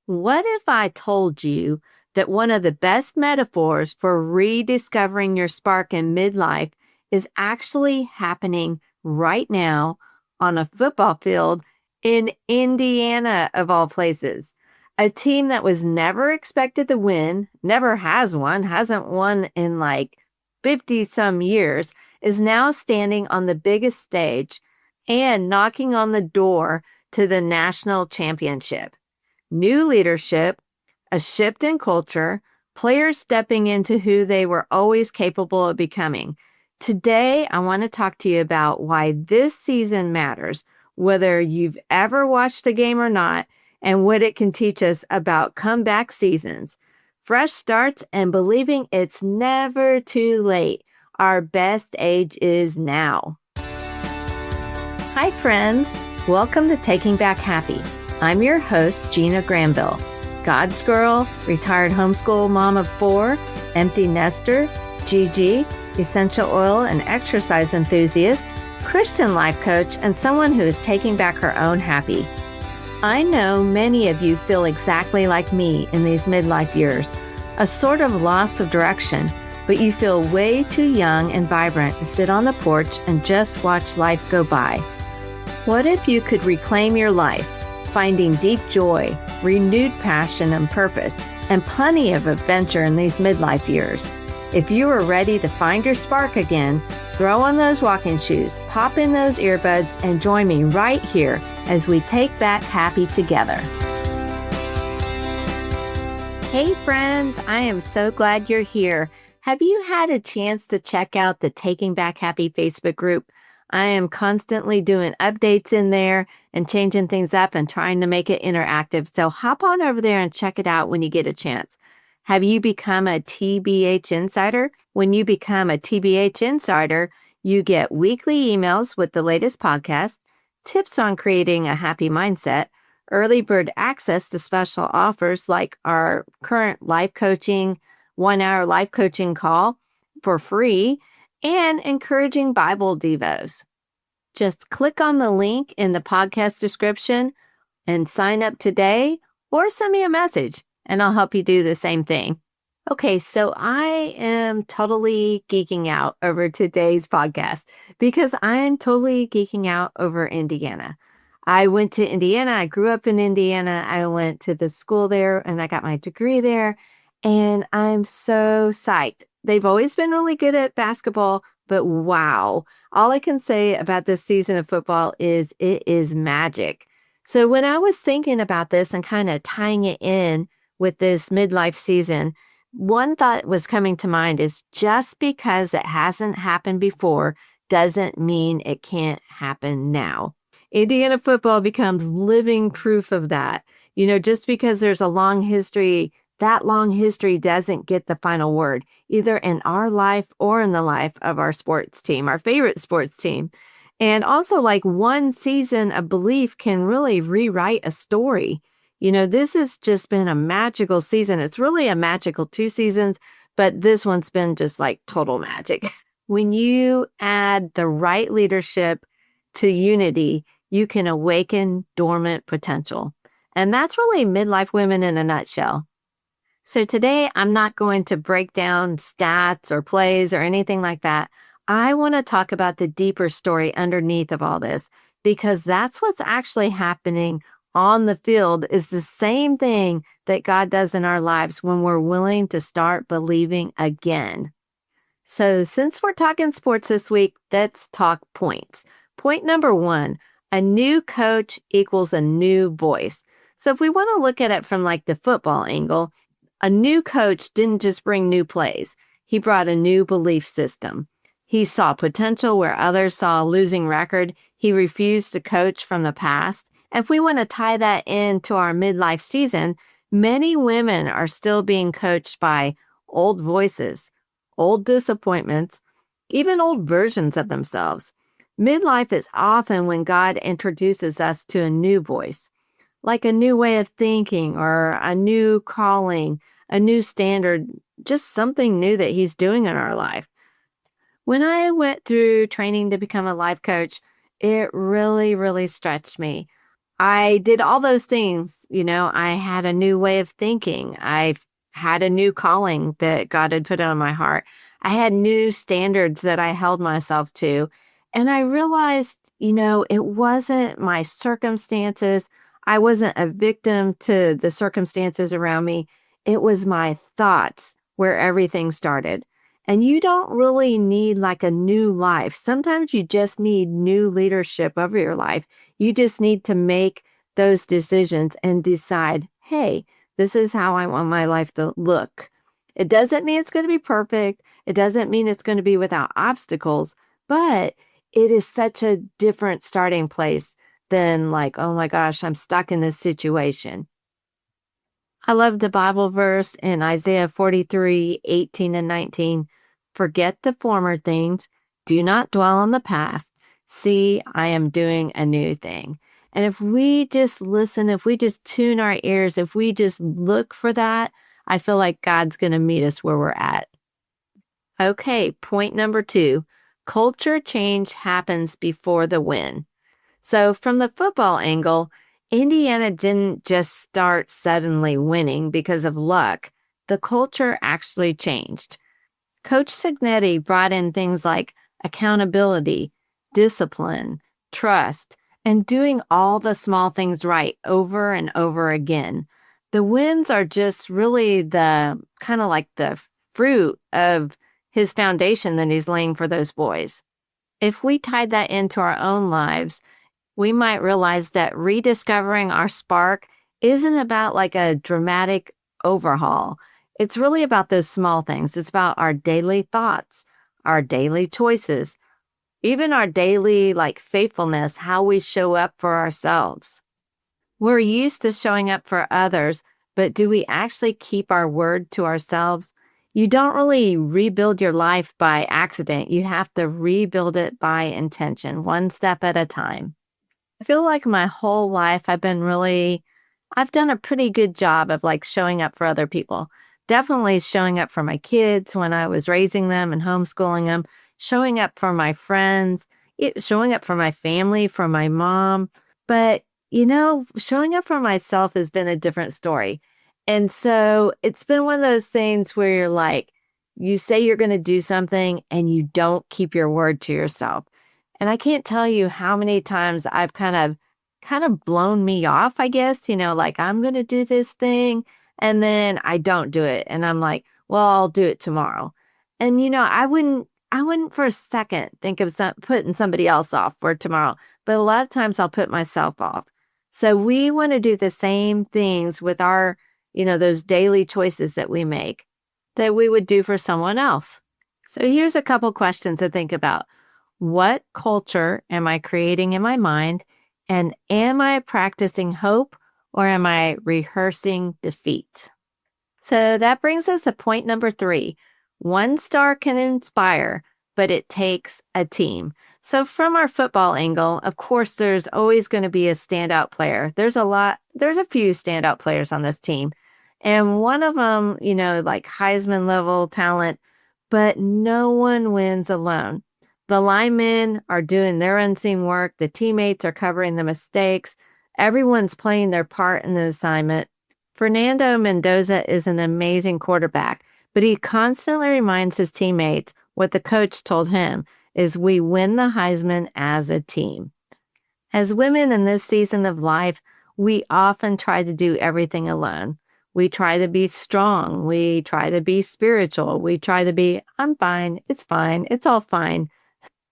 What if I told you that one of the best metaphors for rediscovering your spark in midlife is actually happening right now on a football field in Indiana, of all places? A team that was never expected to win, never has won, hasn't won in like 50 some years, is now standing on the biggest stage and knocking on the door to the national championship. New leadership, a shift in culture, players stepping into who they were always capable of becoming. Today, I want to talk to you about why this season matters, whether you've ever watched a game or not, and what it can teach us about comeback seasons, fresh starts, and believing it's never too late. Our best age is now. Hi, friends. Welcome to Taking Back Happy. I'm your host, Gina Granville, God's girl, retired homeschool mom of 4, empty nester, GG, essential oil and exercise enthusiast, Christian life coach, and someone who is taking back her own happy. I know many of you feel exactly like me in these midlife years, a sort of loss of direction, but you feel way too young and vibrant to sit on the porch and just watch life go by. What if you could reclaim your life, finding deep joy, renewed passion and purpose, and plenty of adventure in these midlife years? If you are ready to find your spark again, throw on those walking shoes, pop in those earbuds, and join me right here as we take back happy together. Hey friends, I am so glad you're here. Have you had a chance to check out the Taking Back Happy Facebook group? I am constantly doing updates in there and changing things up and trying to make it interactive. So hop on over there and check it out when you get a chance. Have you become a TBH Insider? When you become a TBH Insider, you get weekly emails with the latest podcast, tips on creating a happy mindset, early bird access to special offers like our current life coaching, 1-hour life coaching call for free, and encouraging Bible devos. Just click on the link in the podcast description and sign up today, or send me a message and I'll help you do the same thing. Okay, so I am totally geeking out over today's podcast because I'm totally geeking out over Indiana. I went to Indiana. I grew up in Indiana. I went to the school there and I got my degree there. And I'm so psyched. They've always been really good at basketball, but wow. All I can say about this season of football is it is magic. So when I was thinking about this and kind of tying it in with this midlife season, one thought was coming to mind is just because it hasn't happened before doesn't mean it can't happen now. Indiana football becomes living proof of that. You know, just because there's a long history, that long history doesn't get the final word, either in our life or in the life of our sports team, our favorite sports team. And also, like, one season of belief can really rewrite a story. You know, this has just been a magical season. It's really a magical 2 seasons, but this one's been just like total magic. When you add the right leadership to unity, you can awaken dormant potential. And that's really midlife women in a nutshell. So today, I'm not going to break down stats or plays or anything like that. I want to talk about the deeper story underneath of all this, because that's what's actually happening on the field is the same thing that God does in our lives when we're willing to start believing again. So since we're talking sports this week, let's talk points. Point number 1, a new coach equals a new voice. So if we want to look at it from like the football angle, a new coach didn't just bring new plays. He brought a new belief system. He saw potential where others saw a losing record. He refused to coach from the past. If we want to tie that into our midlife season, many women are still being coached by old voices, old disappointments, even old versions of themselves. Midlife is often when God introduces us to a new voice, like a new way of thinking or a new calling, a new standard, just something new that he's doing in our life. When I went through training to become a life coach, it really, really stretched me. I did all those things. I had a new way of thinking. I had a new calling that God had put on my heart. I had new standards that I held myself to. And I realized, it wasn't my circumstances. I wasn't a victim to the circumstances around me. It was my thoughts where everything started. And you don't really need like a new life. Sometimes you just need new leadership over your life. You just need to make those decisions and decide, hey, this is how I want my life to look. It doesn't mean it's going to be perfect. It doesn't mean it's going to be without obstacles, but it is such a different starting place than like, oh my gosh, I'm stuck in this situation. I love the Bible verse in Isaiah 43:18 and 19. Forget the former things. Do not dwell on the past. See, I am doing a new thing. And if we just listen, if we just tune our ears, if we just look for that, I feel like God's going to meet us where we're at. Okay, point number 2. Culture change happens before the win. So, from the football angle, Indiana didn't just start suddenly winning because of luck. The culture actually changed. Coach Signetti brought in things like accountability, discipline, trust, and doing all the small things right over and over again. The wins are just really the kind of like the fruit of his foundation that he's laying for those boys. If we tied that into our own lives, we might realize that rediscovering our spark isn't about like a dramatic overhaul. It's really about those small things. It's about our daily thoughts, our daily choices, even our daily like faithfulness, how we show up for ourselves. We're used to showing up for others, but do we actually keep our word to ourselves? You don't really rebuild your life by accident. You have to rebuild it by intention, one step at a time. I feel like my whole life I've done a pretty good job of like showing up for other people. Definitely showing up for my kids when I was raising them and homeschooling them, showing up for my friends, showing up for my family, for my mom. But, showing up for myself has been a different story. And so it's been one of those things where you're like, you say you're going to do something and you don't keep your word to yourself. And I can't tell you how many times I've kind of blown me off, I guess, like I'm going to do this thing and then I don't do it. And I'm like, well, I'll do it tomorrow. And I wouldn't for a second think of putting somebody else off for tomorrow, but a lot of times I'll put myself off. So we want to do the same things with our, those daily choices that we make that we would do for someone else. So here's a couple questions to think about. What culture am I creating in my mind? And am I practicing hope or am I rehearsing defeat? So that brings us to point number 3. One star can inspire, but it takes a team. So from our football angle, of course, there's always going to be a standout player. There's a few standout players on this team. And one of them, like Heisman level talent, but no one wins alone. The linemen are doing their unseen work. The teammates are covering the mistakes. Everyone's playing their part in the assignment. Fernando Mendoza is an amazing quarterback, but he constantly reminds his teammates what the coach told him is we win the Heisman as a team. As women in this season of life, we often try to do everything alone. We try to be strong. We try to be spiritual. We try to be, I'm fine. It's all fine.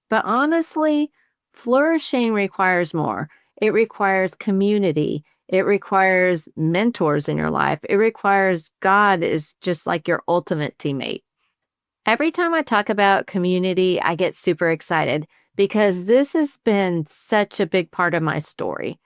But honestly, flourishing requires more. It requires community. It requires mentors in your life. It requires God is just like your ultimate teammate. Every time I talk about community, I get super excited because this has been such a big part of my story.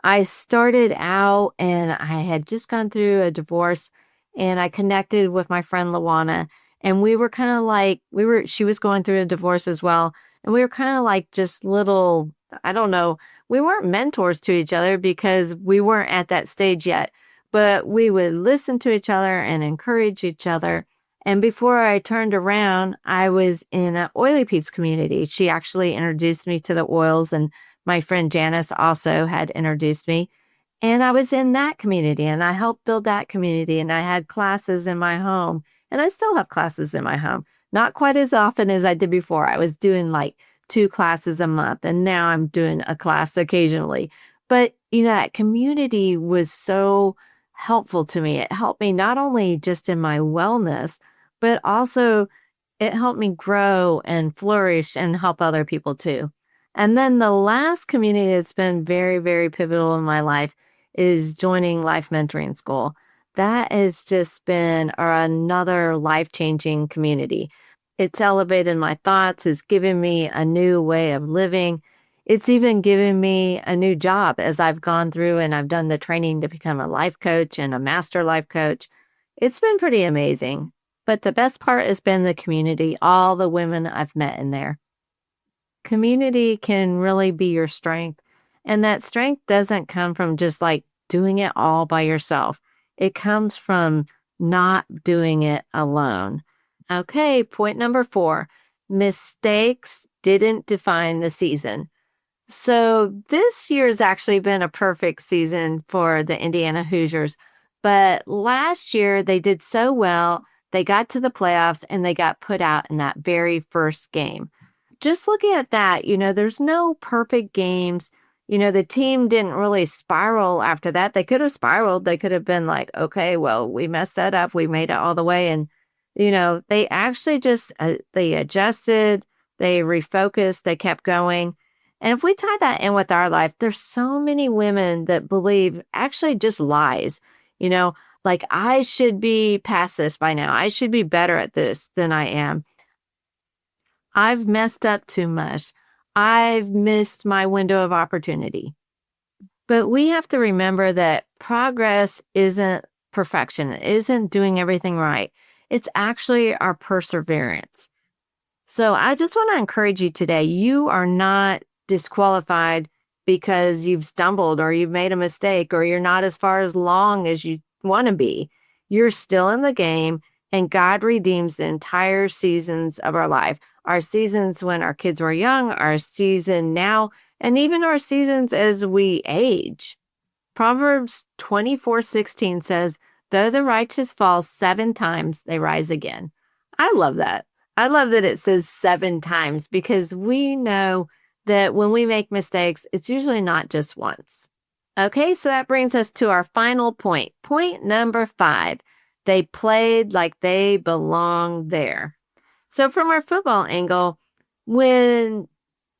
I started out and I had just gone through a divorce and I connected with my friend Lawana and we were kind of like, she was going through a divorce as well. And we were kind of like just little, I don't know, we weren't mentors to each other because we weren't at that stage yet, but we would listen to each other and encourage each other. And before I turned around, I was in an Oily Peeps community. She actually introduced me to the oils and My friend Janice also had introduced me. And I was in that community and I helped build that community. And I had classes in my home. And I still have classes in my home. Not quite as often as I did before. I was doing like 2 classes a month. And now I'm doing a class occasionally. But, that community was so helpful to me. It helped me not only just in my wellness, but also it helped me grow and flourish and help other people too. And then the last community that's been very, very pivotal in my life is joining Life Mentoring School. That has just been another life changing community. It's elevated my thoughts, it's given me a new way of living. It's even given me a new job as I've gone through and I've done the training to become a life coach and a master life coach. It's been pretty amazing. But the best part has been the community, all the women I've met in there. Community can really be your strength. And that strength doesn't come from just like doing it all by yourself. It comes from not doing it alone. Okay, point number 4. Mistakes didn't define the season. So this year's actually been a perfect season for the Indiana Hoosiers. But last year they did so well. They got to the playoffs and they got put out in that very first game. Just looking at that, there's no perfect games. The team didn't really spiral after that. They could have spiraled. They could have been like, okay, well, we messed that up. We made it all the way. And, they actually just, they adjusted, they refocused, they kept going. And if we tie that in with our life, there's so many women that believe actually just lies, like I should be past this by now. I should be better at this than I am. I've messed up too much. I've missed my window of opportunity. But we have to remember that progress isn't perfection. It isn't doing everything right. It's actually our perseverance. So I just want to encourage you today. You are not disqualified because you've stumbled or you've made a mistake or you're not as far as long as you want to be. You're still in the game and God redeems the entire seasons of our life. Our seasons when our kids were young, our season now, and even our seasons as we age. Proverbs 24:16 says, though the righteous fall 7 times, they rise again. I love that. I love that it says 7 times because we know that when we make mistakes, it's usually not just once. Okay, so that brings us to our final point. Point number 5. They played like they belonged there. So from our football angle, when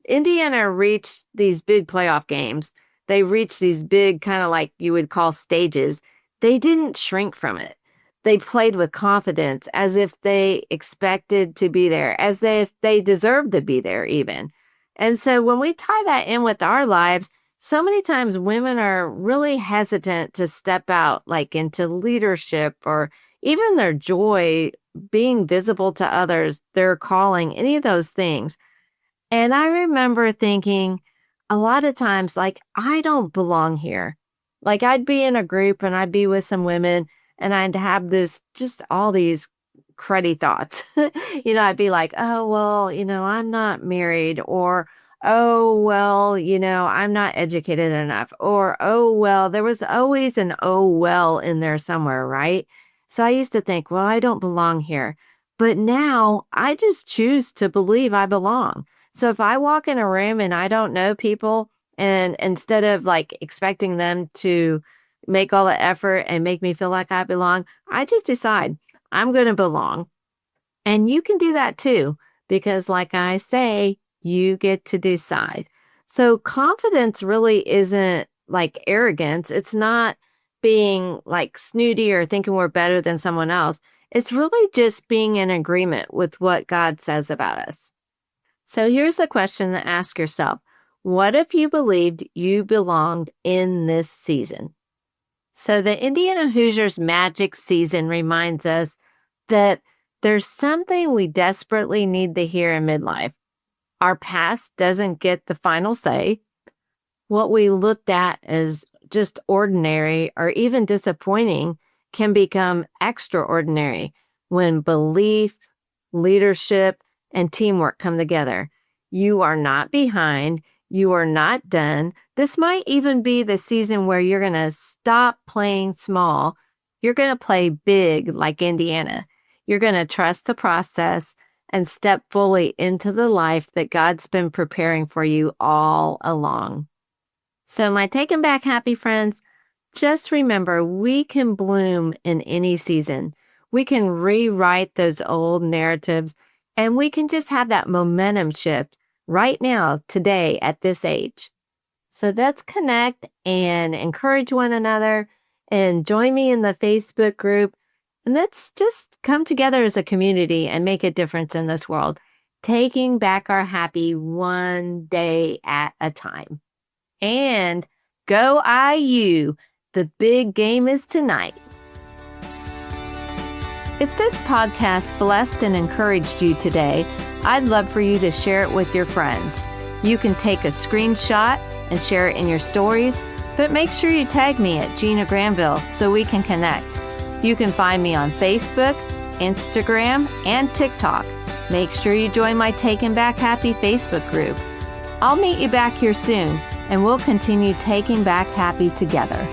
Indiana reached these big playoff games, they reached these big kind of like you would call stages. They didn't shrink from it. They played with confidence as if they expected to be there, as if they deserved to be there even. And so when we tie that in with our lives, so many times women are really hesitant to step out like into leadership or even their joy, being visible to others, their calling, any of those things. And I remember thinking a lot of times, like, I don't belong here. Like, I'd be in a group and I'd be with some women and I'd have just all these cruddy thoughts. I'd be like, oh, well, I'm not married, or, oh, well, I'm not educated enough, or, oh, well, there was always an oh, well in there somewhere, right? So I used to think, well, I don't belong here. But now I just choose to believe I belong. So if I walk in a room and I don't know people, and instead of like expecting them to make all the effort and make me feel like I belong, I just decide I'm going to belong. And you can do that too, because like I say, you get to decide. So confidence really isn't like arrogance. It's not being like snooty or thinking we're better than someone else. It's really just being in agreement with what God says about us. So here's the question to ask yourself. What if you believed you belonged in this season? So the Indiana Hoosiers magic season reminds us that there's something we desperately need to hear in midlife. Our past doesn't get the final say. What we looked at as just ordinary or even disappointing can become extraordinary when belief, leadership, and teamwork come together. You are not behind. You are not done. This might even be the season where you're going to stop playing small. You're going to play big like Indiana. You're going to trust the process and step fully into the life that God's been preparing for you all along. So my Taking Back Happy friends, just remember we can bloom in any season. We can rewrite those old narratives and we can just have that momentum shift right now, today, at this age. So let's connect and encourage one another and join me in the Facebook group. And let's just come together as a community and make a difference in this world, taking back our happy one day at a time. And go IU. The big game is tonight. If this podcast blessed and encouraged you today, I'd love for you to share it with your friends. You can take a screenshot and share it in your stories, but make sure you tag me at Gina Granville so we can connect. You can find me on Facebook, Instagram, and TikTok. Make sure you join my Taking Back Happy Facebook group. I'll meet you back here soon, and we'll continue taking back happy together.